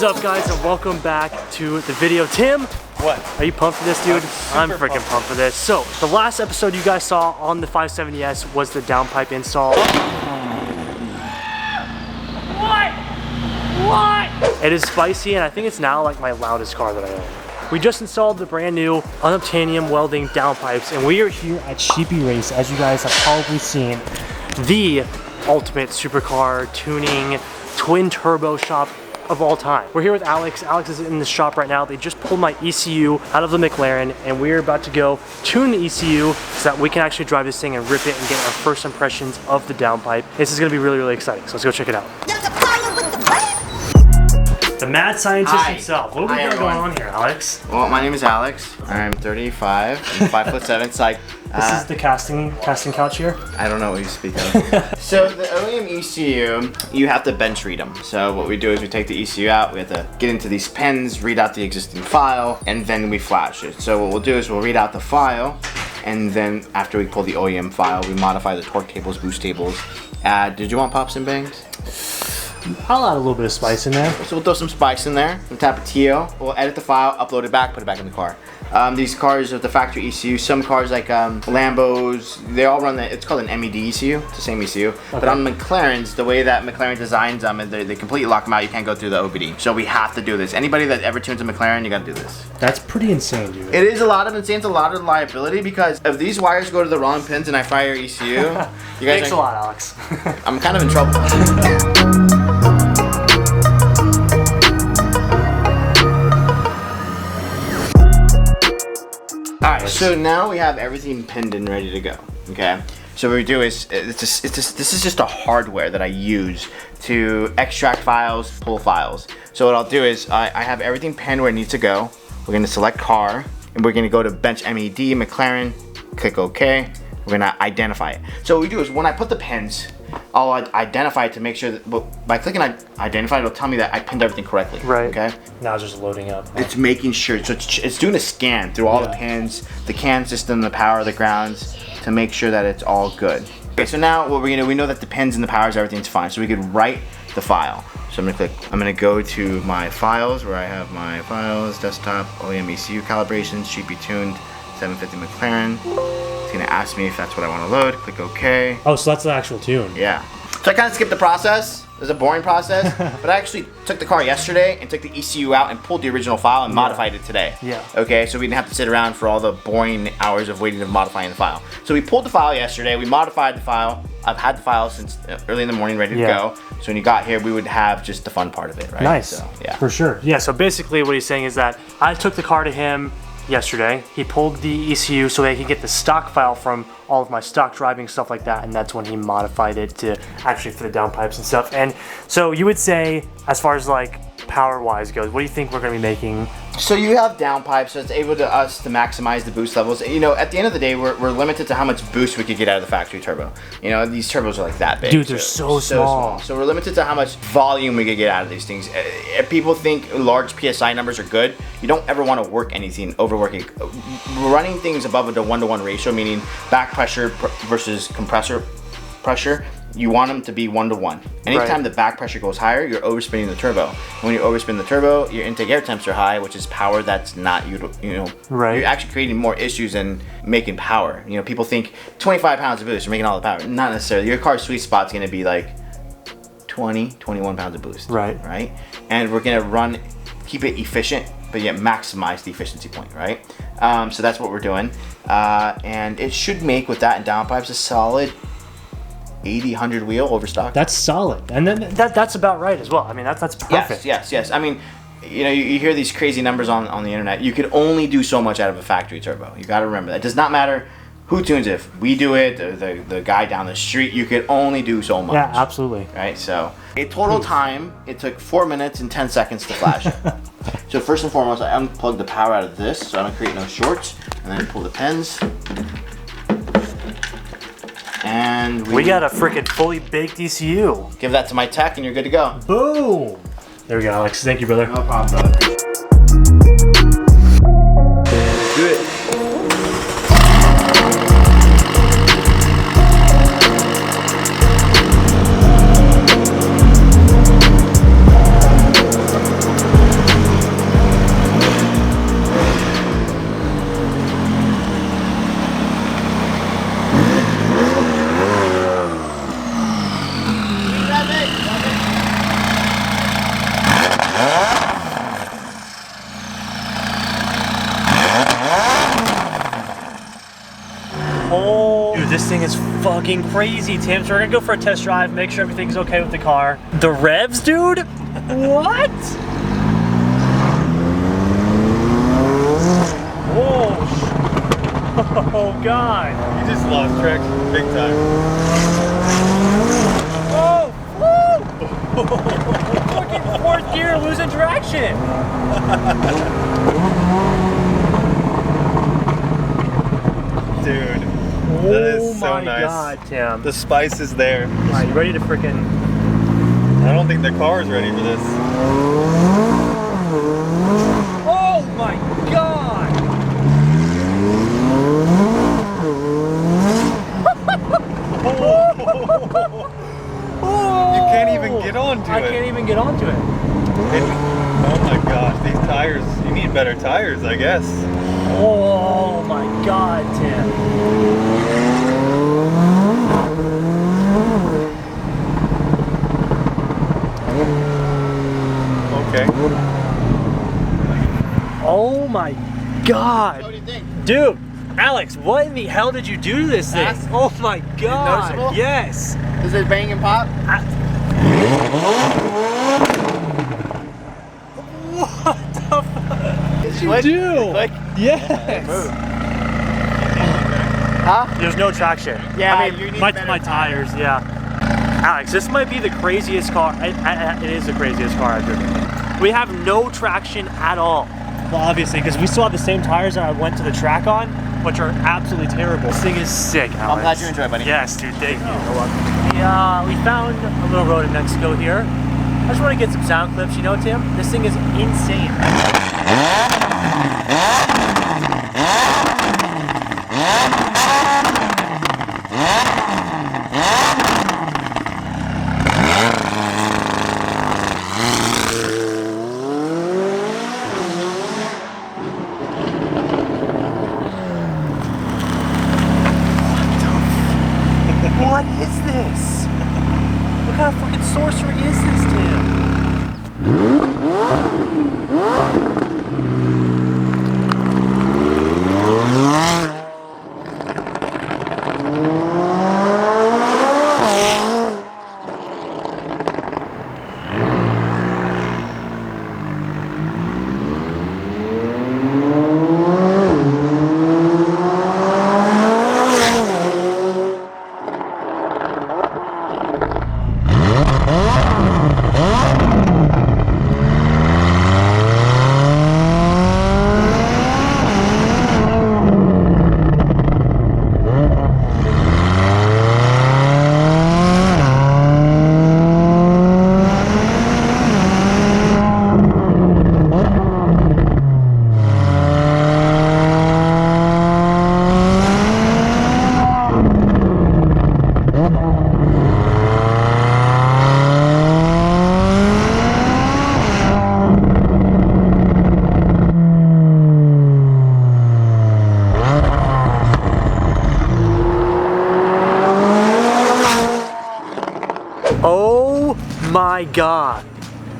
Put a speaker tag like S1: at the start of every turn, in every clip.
S1: What is up, guys, and welcome back to the video. Tim,
S2: what?
S1: Are you pumped for this, dude? I'm freaking pumped for this. So, the last episode you guys saw on the 570S was the downpipe install. What? It is spicy, and I think it's now like my loudest car that I own. We just installed the brand new Unobtainium welding downpipes, and we are here at Sheepy Race, as you guys have probably seen, the ultimate supercar tuning twin turbo shop of all time. We're here with Alex. Alex is in the shop right now. They just pulled my ECU out of the McLaren, and we're about to go tune the ECU so that we can actually drive this thing and rip it and get our first impressions of the downpipe. This is gonna be really, really exciting, so let's go check it out. The mad scientist himself. What are we got going on here, Alex?
S2: Well, my name is Alex. I'm 35. I'm 5'7". It's like
S1: this is the casting couch here.
S2: I don't know what you speak of. So the OEM ECU, you have to bench read them. So what we do is we take the ECU out. We have to get into these pens, read out the existing file, and then we flash it. So what we'll do is we'll read out the file, and then after we pull the OEM file, we modify the torque tables, boost tables. Did you want pops and bangs?
S1: I'll add a little bit of spice in there.
S2: So we'll throw some spice in there, some Tapatio. We'll edit the file, upload it back, put it back in the car. These cars with the factory ECU, some cars like Lambos, they all run it's called an MED ECU, it's the same ECU. Okay. But on McLarens, the way that McLaren designs them, they completely lock them out, you can't go through the OBD. So we have to do this. Anybody that ever tunes a McLaren, you gotta do this.
S1: That's pretty insane, dude.
S2: It is a lot of insane, it's a lot of liability, because if these wires go to the wrong pins and I fry your ECU, you guys
S1: Thanks a lot, Alex.
S2: I'm kind of in trouble. Alright, so now we have everything pinned and ready to go, okay? So what we do is, this is just a hardware that I use to extract files, pull files. So what I'll do is, I have everything pinned where it needs to go. We're gonna select car, and we're gonna go to bench MED, McLaren, click OK. We're gonna identify it. So what we do is, when I put the pins, I'll identify it to make sure that, by clicking identify, it'll tell me that I pinned everything correctly.
S1: Right.
S2: Okay.
S1: Now it's just loading up.
S2: It's making sure, so it's doing a scan through all the pins, the CAN system, the power, the grounds, to make sure that it's all good. Okay, so now what we're gonna do, we know that the pins and the powers, everything's fine. So we could write the file. So I'm gonna go to my files where I have my files, desktop, OEM ECU calibrations, Sheepy tuned, 750 McLaren. It's gonna ask me if that's what I want to load. Click OK.
S1: Oh, so that's the actual tune.
S2: Yeah. So I kind of skipped the process. It was a boring process, but I actually took the car yesterday and took the ECU out and pulled the original file and modified it today.
S1: Yeah.
S2: Okay, so we didn't have to sit around for all the boring hours of waiting and modifying the file. So we pulled the file yesterday. We modified the file. I've had the file since early in the morning, ready to go. So when you got here, we would have just the fun part of it, right?
S1: Nice.
S2: So, yeah.
S1: For sure. Yeah. So basically, what he's saying is that I took the car to him yesterday. He pulled the ECU so that he could get the stock file from all of my stock driving, stuff like that, and that's when he modified it to actually for the downpipes and stuff. And so you would say, as far as like power wise goes, what do you think we're going to be making?
S2: So you have downpipes, so it's able to us to maximize the boost levels. You know, at the end of the day, we're limited to how much boost we could get out of the factory turbo. You know, these turbos are like that big.
S1: Dude, they're so small.
S2: So we're limited to how much volume we could get out of these things. If people think large PSI numbers are good, you don't ever want to work anything, overwork it. Running things above a 1-to-1 ratio, meaning back pressure versus compressor pressure, you want them to be 1-to-1. Anytime the back pressure goes higher, you're overspinning the turbo. When you overspin the turbo, your intake air temps are high, which is power that's not, you're actually creating more issues than making power. You know, people think 25 pounds of boost, you're making all the power. Not necessarily. Your car's sweet spot's gonna be like 20, 21 pounds of boost. Right? And we're gonna keep it efficient, but yet maximize the efficiency point, right? So that's what we're doing. And it should make, with that and downpipes, a solid 80-100 wheel overstock.
S1: That's solid, and then that's about right as well. I mean, that's perfect.
S2: Yes. I mean, you know, you hear these crazy numbers on the internet. You could only do so much out of a factory turbo. You got to remember that. It does not matter who tunes it. If we do it, the guy down the street, you could only do so much.
S1: Yeah, absolutely.
S2: Right. So, a total time, it took 4 minutes and 10 seconds to flash it. So first and foremost, I unplugged the power out of this, so I don't create no shorts, and then pull the pins. And
S1: we got a freaking fully baked ECU.
S2: Give that to my tech and you're good to go.
S1: Boom! There we go, Alex. Thank you, brother.
S2: No problem, brother. Do it.
S1: this thing is fucking crazy, Tim. So we're gonna go for a test drive, make sure everything's okay with the car. The revs, dude? What? Whoa. Oh, God.
S3: You just lost traction big time.
S1: Oh, woo! Fucking fourth gear, losing traction.
S3: Dude, that is so
S1: my
S3: nice.
S1: God, Tim.
S3: The spice is there.
S1: Alright, you ready to freaking...
S3: I don't think the car is ready for this.
S1: Oh my God!
S3: You can't even get onto it.
S1: I can't even get onto it.
S3: Oh my gosh, these tires, you need better tires, I guess.
S1: Oh my God, Tim.
S3: Okay.
S1: Oh my God.
S2: What do you think?
S1: Dude, Alex, what in the hell did you do to this thing?
S2: Fast?
S1: Oh my God.
S2: Noticeable?
S1: Yes.
S2: Does it bang and pop?
S1: What the fuck did you
S2: Click?
S1: do?
S2: Click?
S1: Yes.
S2: Move. Huh?
S1: There's no traction.
S2: Yeah,
S1: I mean,
S2: you need
S1: my
S2: better
S1: tires, yeah. Alex, this might be the craziest car. It is the craziest car I've driven. We have no traction at all. Well, obviously, because we still have the same tires that I went to the track on, which are absolutely terrible. This thing is sick, Alex.
S2: I'm glad you enjoyed, buddy.
S1: Yes, dude, thank you. We found a little road in Mexico here. I just want to get some sound clips, you know, Tim? This thing is insane. What is this? What kind of fucking sorcery is this, Tim? Oh my God.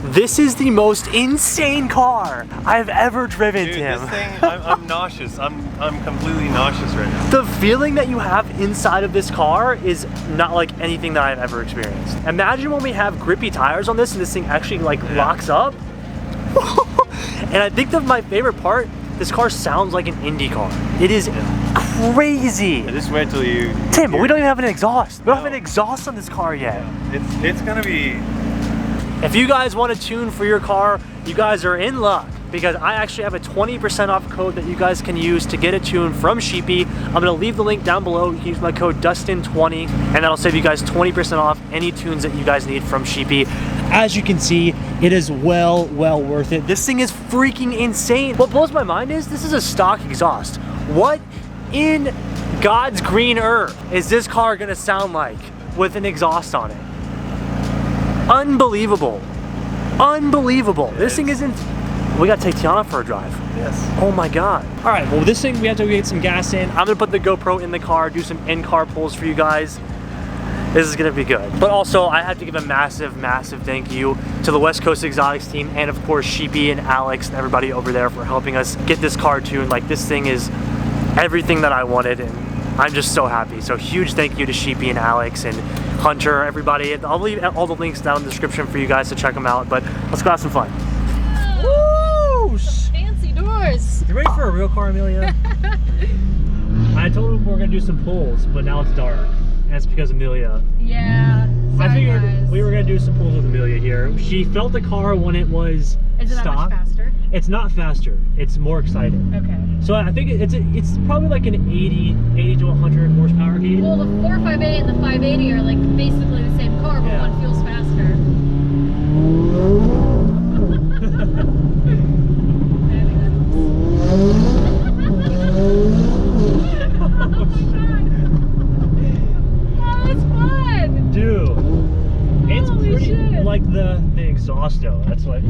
S1: This is the most insane car I've ever driven,
S3: Dude,
S1: Tim.
S3: this thing, I'm nauseous. I'm completely nauseous right now.
S1: The feeling that you have inside of this car is not like anything that I've ever experienced. Imagine when we have grippy tires on this and this thing actually like locks up. And I think that my favorite part, this car sounds like an Indy car. It is crazy.
S3: I just wait till you...
S1: Tim, but we don't even have an exhaust. We don't have an exhaust on this car yet.
S3: It's gonna be...
S1: If you guys want to tune for your car, you guys are in luck because I actually have a 20% off code that you guys can use to get a tune from Sheepy. I'm going to leave the link down below. You can use my code Dustin20 and that'll save you guys 20% off any tunes that you guys need from Sheepy. As you can see, it is well worth it. This thing is freaking insane. What blows my mind is this is a stock exhaust. What in God's green earth is this car going to sound like with an exhaust on it? Unbelievable. Unbelievable. This thing isn't... We gotta take Tiana for a drive.
S3: Yes.
S1: Oh my God. All right, well this thing, we have to get some gas in. I'm gonna put the GoPro in the car, do some in-car pulls for you guys. This is gonna be good. But also, I have to give a massive thank you to the West Coast Exotics team and of course Sheepy and Alex and everybody over there for helping us get this car tuned. Like this thing is everything that I wanted and I'm just so happy. So huge thank you to Sheepy and Alex and Hunter, everybody. I'll leave all the links down in the description for you guys to check them out, but let's go have some fun.
S4: Woo! Fancy doors.
S1: You ready for a real car, Amelia? I told him we were gonna do some pulls, but now it's dark. And that's because Amelia.
S4: Yeah. Sorry,
S1: I figured
S4: guys.
S1: we were gonna do some pulls with Amelia here. She felt the car when it was
S4: Is it that
S1: stock.
S4: much faster?
S1: It's not faster. It's more exciting.
S4: Okay.
S1: So I think it's probably like an 80 to 100 horsepower gauge.
S4: Well, the 458 and the 580 are like basically the same car, but
S1: Yeah.
S4: one feels faster. Oh, that's fun!
S1: Dude, it's
S4: Holy
S1: pretty
S4: shit.
S1: like the exhaust though. That's like